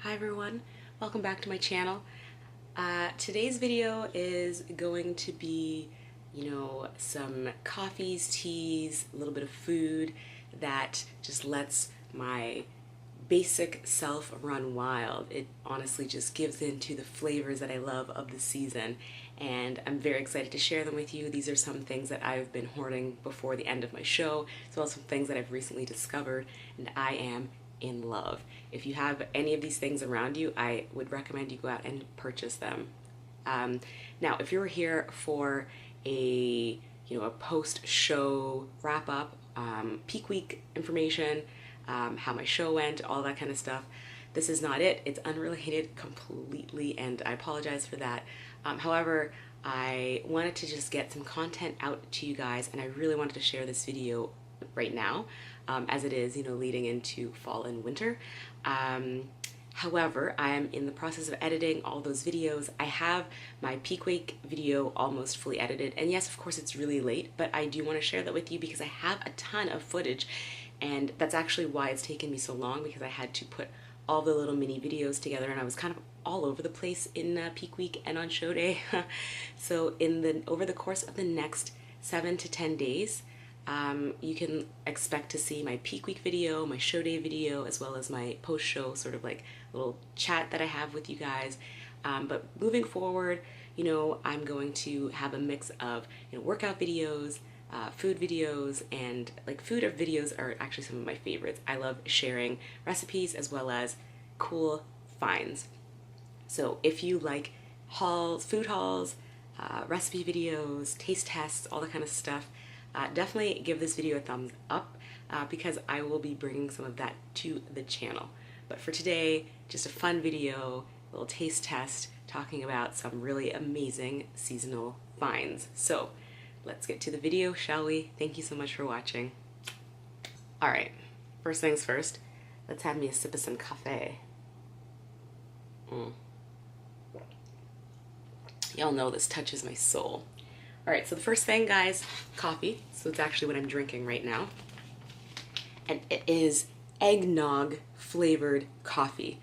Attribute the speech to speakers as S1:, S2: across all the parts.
S1: Hi everyone, welcome back to my channel. Today's video is going to be, some coffees, teas, a little bit of food that just lets my basic self run wild. It honestly just gives into the flavors that I love of the season, and I'm very excited to share them with you. These are some things that I've been hoarding before the end of my show, as well as some things that I've recently discovered, and I am in love. If you have any of these things around you, I would recommend you go out and purchase them. Now, if you're here for a post-show wrap-up, peak week information, how my show went, all that kind of stuff, this is not it. It's unrelated completely, and I apologize for that. However, I wanted to just get some content out to you guys, and I really wanted to share this video right now, as it is, leading into fall and winter. However, I am in the process of editing all those videos. I have my peak week video almost fully edited, and yes, of course, it's really late, but I do want to share that with you because I have a ton of footage, and that's actually why it's taken me so long, because I had to put all the little mini videos together, and I was kind of all over the place in peak week and on show day. So over the course of the next 7 to 10 days, you can expect to see my peak week video, my show day video, as well as my post show sort of like little chat that I have with you guys. But moving forward, I'm going to have a mix of workout videos, food videos, and like food videos are actually some of my favorites. I love sharing recipes as well as cool finds. So if you like hauls, food hauls, recipe videos, taste tests, all that kind of stuff, definitely give this video a thumbs up, because I will be bringing some of that to the channel. But for today, just a fun video, a little taste test, talking about some really amazing seasonal finds. So let's get to the video, shall we? Thank you so much for watching. All right, first things first, let's have me a sip of some cafe. Y'all know this touches my soul. All right, so the first thing, guys, coffee. So it's actually what I'm drinking right now. And it is eggnog flavored coffee.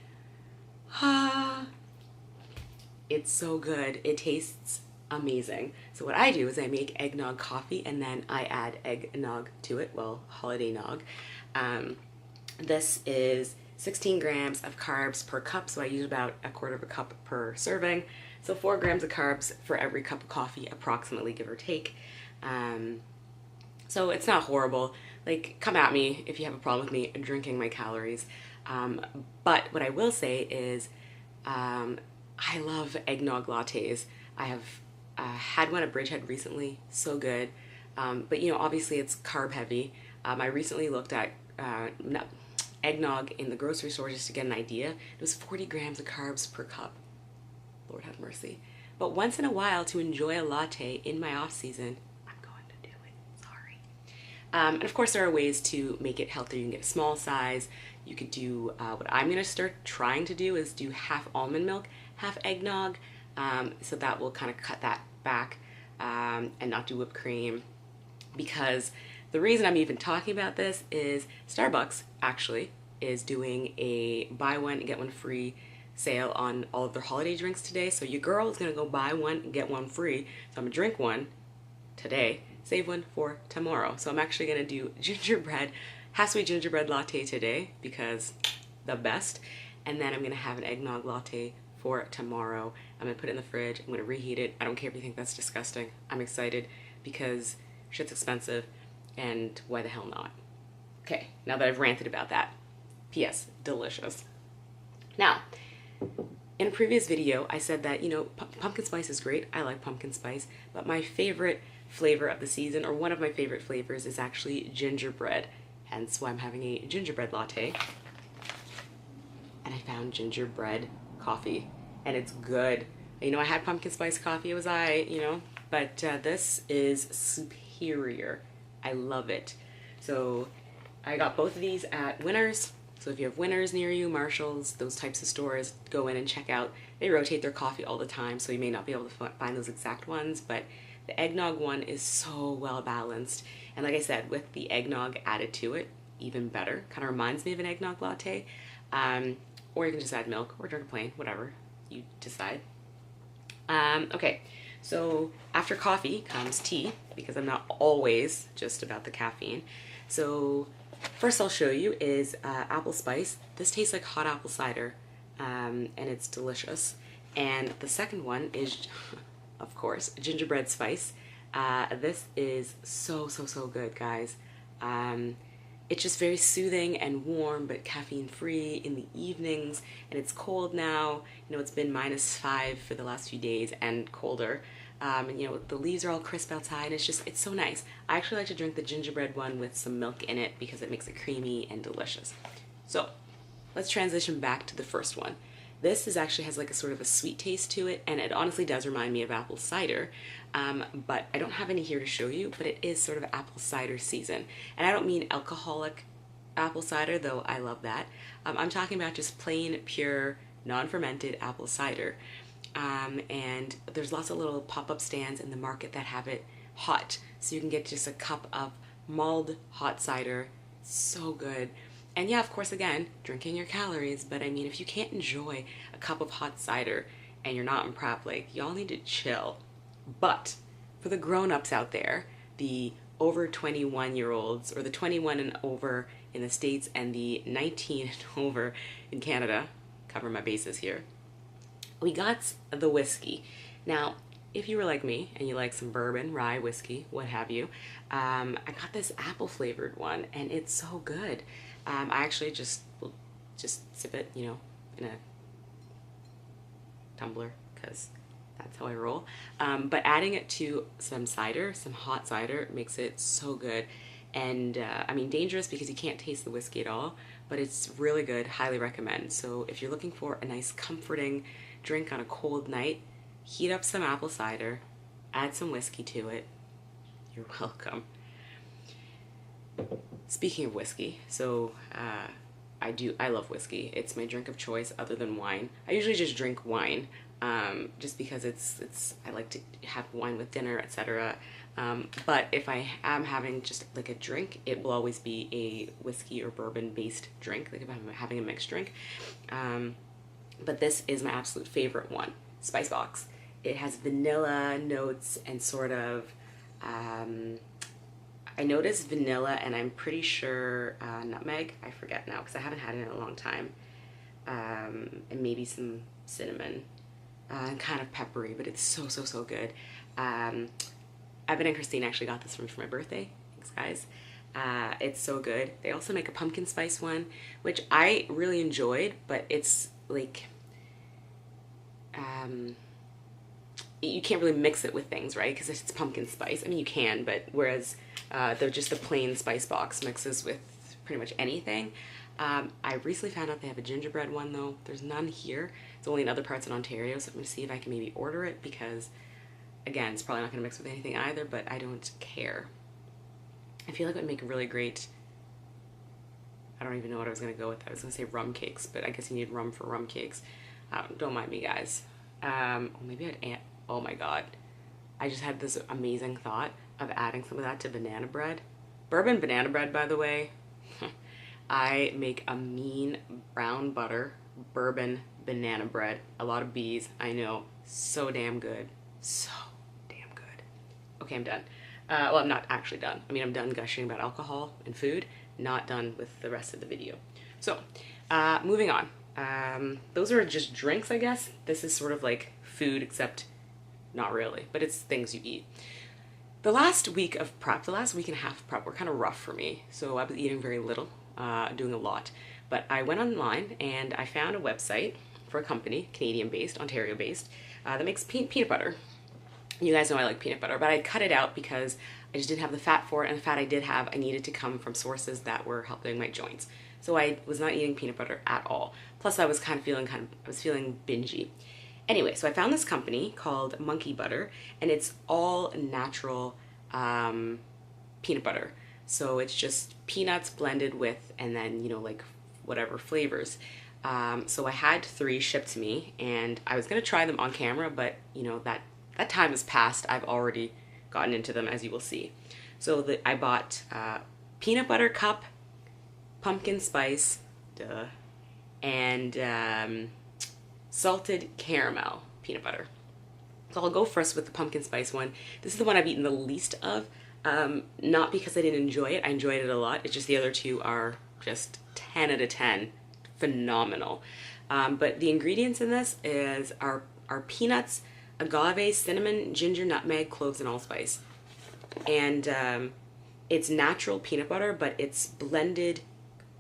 S1: It's so good. It tastes amazing. So what I do is I make eggnog coffee and then I add eggnog to it, well, holiday nog. This is 16 grams of carbs per cup, so I use about a quarter of a cup per serving. So 4 grams of carbs for every cup of coffee, approximately, give or take. So it's not horrible. Like, come at me if you have a problem with me drinking my calories. But what I will say is I love eggnog lattes. I have had one at Bridgehead recently, so good. But obviously it's carb heavy. I recently looked at eggnog in the grocery store just to get an idea. It was 40 grams of carbs per cup. Lord have mercy. But once in a while, to enjoy a latte in my off season, I'm going to do it. Sorry. And of course, there are ways to make it healthier. You can get a small size. You could do what I'm going to start trying to do is do half almond milk, half eggnog. So that will kind of cut that back, and not do whipped cream. Because the reason I'm even talking about this is Starbucks actually is doing a buy one get one free sale on all of their holiday drinks today. So your girl is gonna go buy one and get one free. So I'm gonna drink one today, save one for tomorrow. So I'm actually gonna do gingerbread, half sweet gingerbread latte today because the best. And then I'm gonna have an eggnog latte for tomorrow. I'm gonna put it in the fridge. I'm gonna reheat it. I don't care if you think that's disgusting. I'm excited because shit's expensive, and why the hell not? Okay, now that I've ranted about that, P.S. delicious. Now, in a previous video, I said that, pumpkin spice is great. I like pumpkin spice, but my favorite flavor of the season, or one of my favorite flavors, is actually gingerbread. Hence why I'm having a gingerbread latte. And I found gingerbread coffee, and it's good. I had pumpkin spice coffee, it was but this is superior. I love it. So I got both of these at Winners. So if you have Winners near you, Marshalls, those types of stores, go in and check out. They rotate their coffee all the time, so you may not be able to find those exact ones, but the eggnog one is so well balanced. And like I said, with the eggnog added to it, even better. Kind of reminds me of an eggnog latte. or you can just add milk or drink it plain, whatever you decide. Okay, so after coffee comes tea, because I'm not always just about the caffeine. So first I'll show you is apple spice. This tastes like hot apple cider, and it's delicious. And the second one is, of course, gingerbread spice. This is so good, guys. It's just very soothing and warm, but caffeine free in the evenings, and it's cold now. You know, it's been -5 for the last few days and colder. And you know, the leaves are all crisp outside. It's so nice. I actually like to drink the gingerbread one with some milk in it because it makes it creamy and delicious. So let's transition back to the first one. This actually has like a sort of a sweet taste to it, and it honestly does remind me of apple cider, but I don't have any here to show you, but it is sort of apple cider season. And I don't mean alcoholic apple cider, though I love that. I'm talking about just plain, pure, non-fermented apple cider. And there's lots of little pop-up stands in the market that have it hot, so you can get just a cup of mulled hot cider. So good. And yeah, of course, again, drinking your calories, but I mean, if you can't enjoy a cup of hot cider and you're not in prep, like, y'all need to chill. But for the grown-ups out there, the over 21-year-olds, or the 21 and over in the States and the 19 and over in Canada, cover my bases here, we got the whiskey. Now, if you were like me and you like some bourbon, rye, whiskey, what have you, I got this apple flavored one, and it's so good. I actually will just sip it, you know, in a tumbler, because that's how I roll. But adding it to some cider, some hot cider, makes it so good. And I mean, dangerous because you can't taste the whiskey at all, but it's really good. Highly recommend. So if you're looking for a nice comforting drink on a cold night, heat up some apple cider, add some whiskey to it. You're welcome. Speaking of whiskey, so I love whiskey. It's my drink of choice other than wine. I usually just drink wine, just because I like to have wine with dinner, etc. But if I am having just like a drink, it will always be a whiskey or bourbon based drink, like if I'm having a mixed drink. But this is my absolute favorite one, Spice Box. It has vanilla notes and sort of, I noticed vanilla, and I'm pretty sure nutmeg. I forget now because I haven't had it in a long time. And maybe some cinnamon, and kind of peppery, but it's so good. Evan and Christine actually got this for me for my birthday. Thanks, guys. It's so good. They also make a pumpkin spice one, which I really enjoyed, but it's like, you can't really mix it with things, right? Because it's pumpkin spice. I mean, you can, but whereas just the plain Spice Box mixes with pretty much anything. I recently found out they have a gingerbread one, though. There's none here. It's only in other parts of Ontario, so I'm going to see if I can maybe order it, because, again, it's probably not going to mix with anything either, but I don't care. I feel like it would make a really great, I don't even know what I was going to go with. I was going to say rum cakes, but I guess you need rum for rum cakes. Don't mind me, guys. Maybe I'd add, oh my god. I just had this amazing thought of adding some of that to banana bread. Bourbon banana bread, by the way. I make a mean brown butter bourbon banana bread. A lot of B's, I know. So damn good. So damn good. Okay, I'm done. Well, I'm not actually done. I mean, I'm done gushing about alcohol and food. Not done with the rest of the video. So, moving on. Those are just drinks, I guess. This is sort of like food, except not really, but it's things you eat. The last week and a half of prep were kind of rough for me. So I was eating very little, doing a lot. But I went online and I found a website for a company, Canadian-based, Ontario-based, that makes peanut butter. You guys know I like peanut butter, but I cut it out because I just didn't have the fat for it, and the fat I did have, I needed to come from sources that were helping my joints. So I was not eating peanut butter at all. Plus I was feeling bingy. Anyway, so I found this company called Monkey Butter, and it's all natural peanut butter. So it's just peanuts blended with, and then, you know, like whatever flavors. So I had 3 shipped to me, and I was gonna try them on camera, but you know, that time has passed. I've already gotten into them, as you will see. So I bought peanut butter cup, pumpkin spice, duh, and salted caramel peanut butter. So I'll go first with the pumpkin spice one. This is the one I've eaten the least of. Not because I didn't enjoy it. I enjoyed it a lot. It's just the other two are just 10 out of 10. Phenomenal. But the ingredients in this are peanuts, agave, cinnamon, ginger, nutmeg, cloves, and allspice. And it's natural peanut butter, but it's blended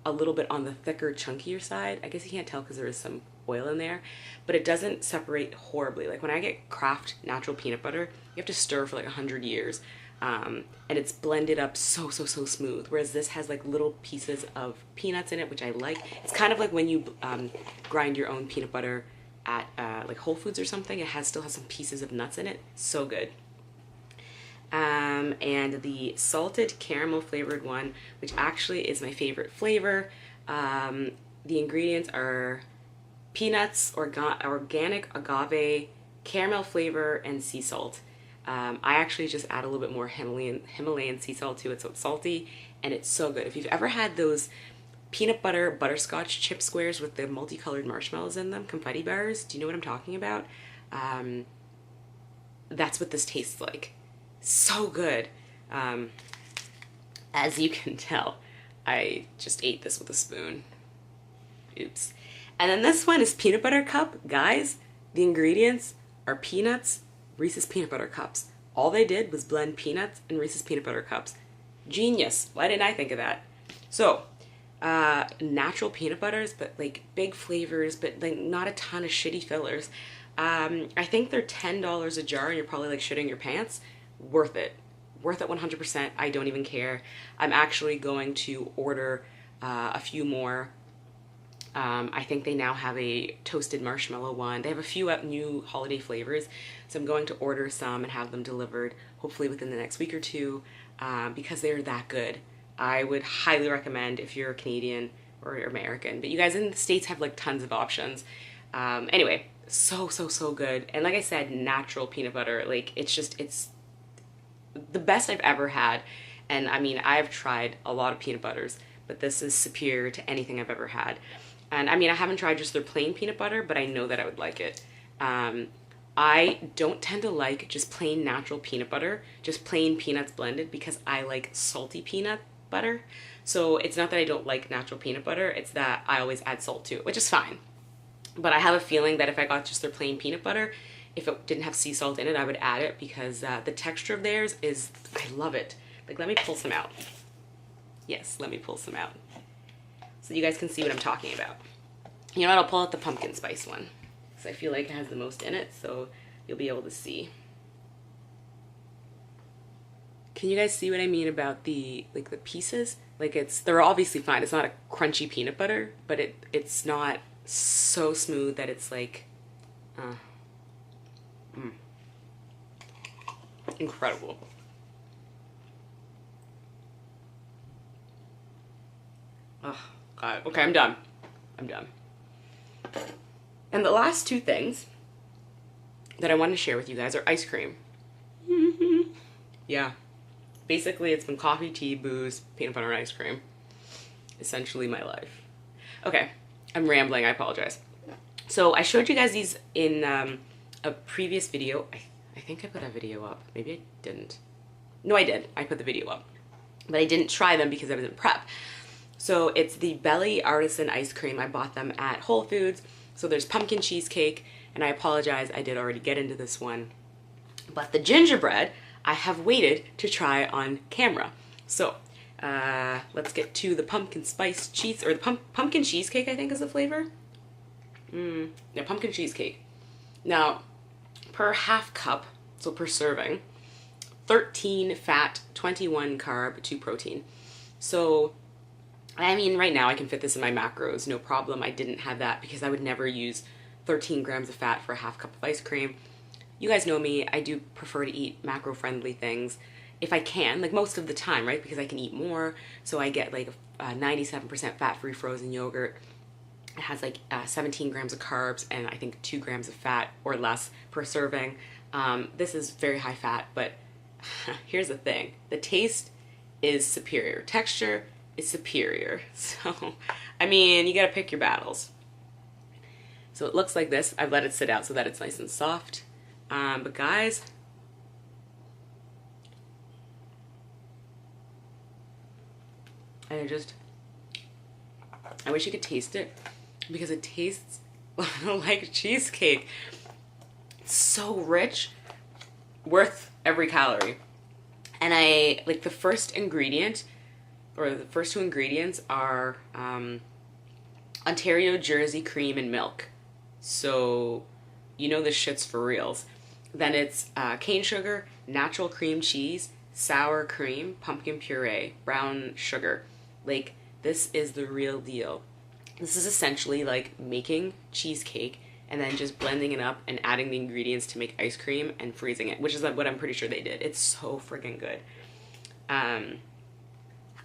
S1: a little bit on the thicker, chunkier side. I guess you can't tell because there is some oil in there, but it doesn't separate horribly. Like when I get Kraft natural peanut butter, you have to stir for like 100 years. And it's blended up so smooth, whereas this has like little pieces of peanuts in it, which I like. It's kind of like when you grind your own peanut butter at like Whole Foods or something. It still has some pieces of nuts in it. So good. And the salted caramel flavored one, which actually is my favorite flavor. The ingredients are peanuts, organic agave, caramel flavor, and sea salt. I actually just add a little bit more Himalayan sea salt to it, so it's salty, and it's so good. If you've ever had those peanut butter butterscotch chip squares with the multicolored marshmallows in them, confetti bars, do you know what I'm talking about? That's what this tastes like. So good. As you can tell, I just ate this with a spoon. Oops. And then this one is peanut butter cup. Guys, the ingredients are peanuts, Reese's peanut butter cups. All they did was blend peanuts and Reese's peanut butter cups. Genius. Why didn't I think of that? So, natural peanut butters, but like big flavors, but like not a ton of shitty fillers. I think they're $10 a jar and you're probably like shitting your pants. Worth it. Worth it 100%. I don't even care. I'm actually going to order a few more. I think they now have a toasted marshmallow one. They have a few new holiday flavors. So I'm going to order some and have them delivered hopefully within the next week or two because they're that good. I would highly recommend if you're Canadian or American. But you guys in the States have like tons of options. Anyway, so good. And like I said, natural peanut butter. Like it's the best I've ever had. And I mean, I've tried a lot of peanut butters, but this is superior to anything I've ever had. And I mean, I haven't tried just their plain peanut butter, but I know that I would like it. I don't tend to like just plain natural peanut butter, just plain peanuts blended, because I like salty peanut butter. So it's not that I don't like natural peanut butter, it's that I always add salt to it, which is fine. But I have a feeling that if I got just their plain peanut butter, if it didn't have sea salt in it, I would add it because the texture of theirs is, I love it. Like, let me pull some out. Yes, let me pull some out, so you guys can see what I'm talking about. You know what, I'll pull out the pumpkin spice one, because I feel like it has the most in it, so you'll be able to see. Can you guys see what I mean about the pieces? Like they're obviously fine. It's not a crunchy peanut butter, but it's not so smooth that it's like, incredible. Oh, God. Okay, I'm done. And the last two things that I want to share with you guys are ice cream. Yeah. Basically, it's been coffee, tea, booze, peanut butter, and ice cream. Essentially my life. Okay, I'm rambling. I apologize. So I showed you guys these in a previous video. I think I put a video up. Maybe I didn't. No, I did. I put the video up. But I didn't try them because I was in prep. So it's the Belly Artisan Ice Cream. I bought them at Whole Foods. So there's pumpkin cheesecake, and I apologize, I did already get into this one. But the gingerbread, I have waited to try on camera. So let's get to the pumpkin spice cheese, or the pumpkin cheesecake, I think is the flavor. Yeah, pumpkin cheesecake. Now, per half cup, so per serving, 13 fat, 21 carb, 2 protein. So I mean, right now I can fit this in my macros, no problem. I didn't have that because I would never use 13 grams of fat for a half cup of ice cream. You guys know me, I do prefer to eat macro-friendly things if I can, like most of the time, right? Because I can eat more, so I get like a 97% fat-free frozen yogurt. It has like 17 grams of carbs and I think 2 grams of fat or less per serving. This is very high fat, but here's the thing. The taste is superior. Texture is superior. So, I mean, you gotta pick your battles. So it looks like this. I've let it sit out so that it's nice and soft. But guys, I wish you could taste it because it tastes like cheesecake. It's so rich, worth every calorie. And I like the first ingredient, or the first two ingredients are Ontario Jersey cream and milk. So you know this shit's for reals. Then it's cane sugar, natural cream cheese, sour cream, pumpkin puree, brown sugar. Like, this is the real deal. This is essentially like making cheesecake and then just blending it up and adding the ingredients to make ice cream and freezing it, which is what I'm pretty sure they did. It's so freaking good.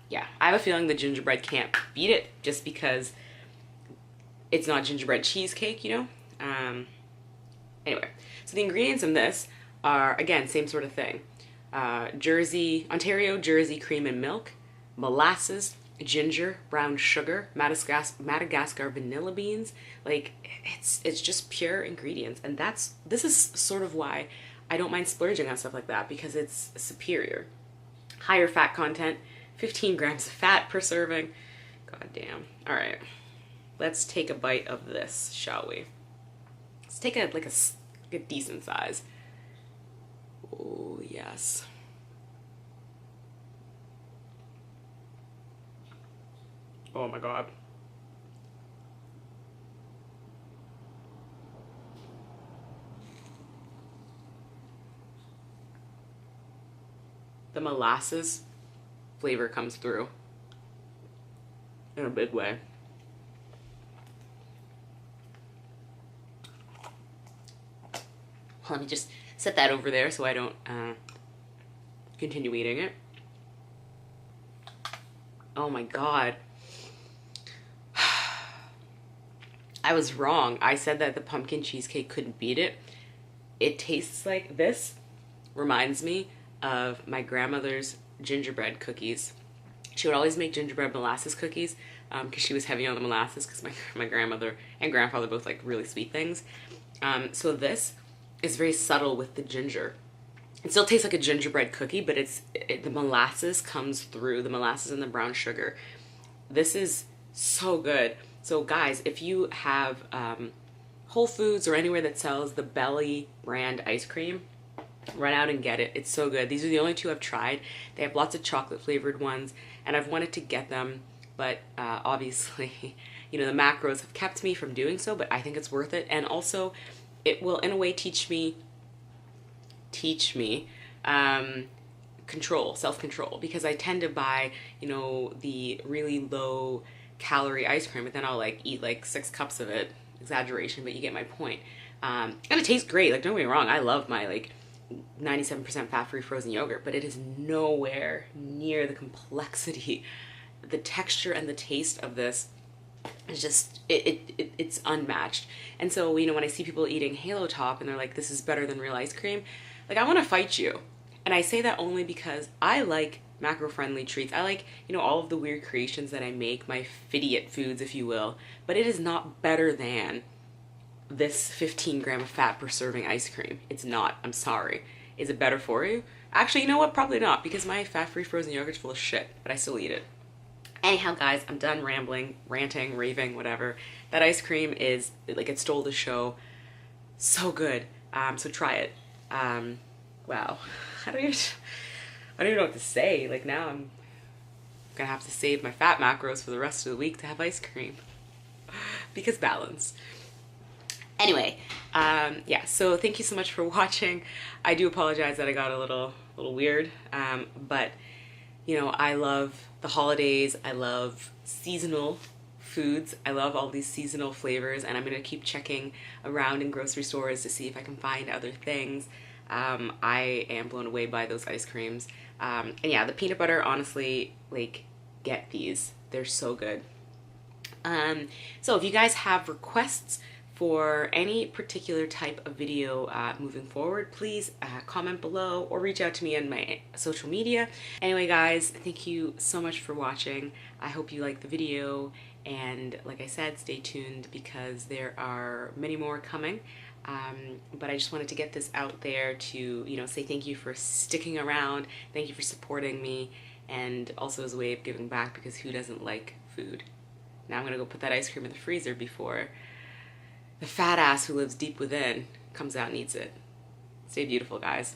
S1: Yeah, I have a feeling the gingerbread can't beat it just because it's not gingerbread cheesecake, you know? Anyway, so the ingredients in this are, again, same sort of thing. Ontario Jersey cream and milk, molasses, ginger, brown sugar, Madagascar vanilla beans. Like, it's just pure ingredients, and this is sort of why I don't mind splurging on stuff like that, because it's superior. Higher fat content, 15 grams of fat per serving. God damn. All right, let's take a bite of this, shall we? Let's take a decent size. Oh yes. Oh my god. The molasses flavor comes through in a big way. Let me just set that over there so I don't continue eating it. Oh my god. I was wrong. I said that the pumpkin cheesecake couldn't beat it. It tastes like this. Reminds me of my grandmother's gingerbread cookies. She would always make gingerbread molasses cookies because she was heavy on the molasses, because my grandmother and grandfather both like really sweet things. So this is very subtle with the ginger. It still tastes like a gingerbread cookie, but the molasses comes through, the molasses and the brown sugar. This is so good. So guys, if you have Whole Foods or anywhere that sells the Belly brand ice cream, run out and get it. It's so good. These are the only two I've tried. They have lots of chocolate flavored ones, and I've wanted to get them, but obviously, you know, the macros have kept me from doing so, but I think it's worth it. And also, it will in a way teach me control, self-control, because I tend to buy, you know, the really low calorie ice cream, but then I'll like eat like 6 cups of it. Exaggeration, but you get my point. And it tastes great. Like, don't get me wrong, I love my like 97% fat-free frozen yogurt, but it is nowhere near the complexity, the texture and the taste of this is just it's unmatched. And so, you know, when I see people eating Halo Top and they're like, this is better than real ice cream, like, I want to fight you. And I say that only because I like macro-friendly treats. I like, you know, all of the weird creations that I make, my Fidiot foods, if you will, but it is not better than this 15 gram of fat per serving ice cream. It's not. I'm sorry. Is it better for you? Actually, you know what? Probably not, because my fat-free frozen yogurt's full of shit, but I still eat it. Anyhow, guys, I'm done rambling, ranting, raving, whatever. That ice cream is, like, it stole the show. So good. So try it. Wow. I don't even know what to say. Like, now I'm gonna have to save my fat macros for the rest of the week to have ice cream. Because balance. Anyway, yeah, so thank you so much for watching. I do apologize that I got a little weird, but, you know, I love the holidays. I love seasonal foods. I love all these seasonal flavors, and I'm going to keep checking around in grocery stores to see if I can find other things. I am blown away by those ice creams. And yeah, the peanut butter, honestly, like, get these. They're so good. So if you guys have requests for any particular type of video moving forward, please comment below or reach out to me on my social media. Anyway, guys, thank you so much for watching. I hope you liked the video, And like I said, stay tuned because there are many more coming. But I just wanted to get this out there to, say thank you for sticking around, thank you for supporting me, and also as a way of giving back, because who doesn't like food? Now I'm gonna go put that ice cream in the freezer before the fat ass who lives deep within comes out and eats it. Stay beautiful, guys.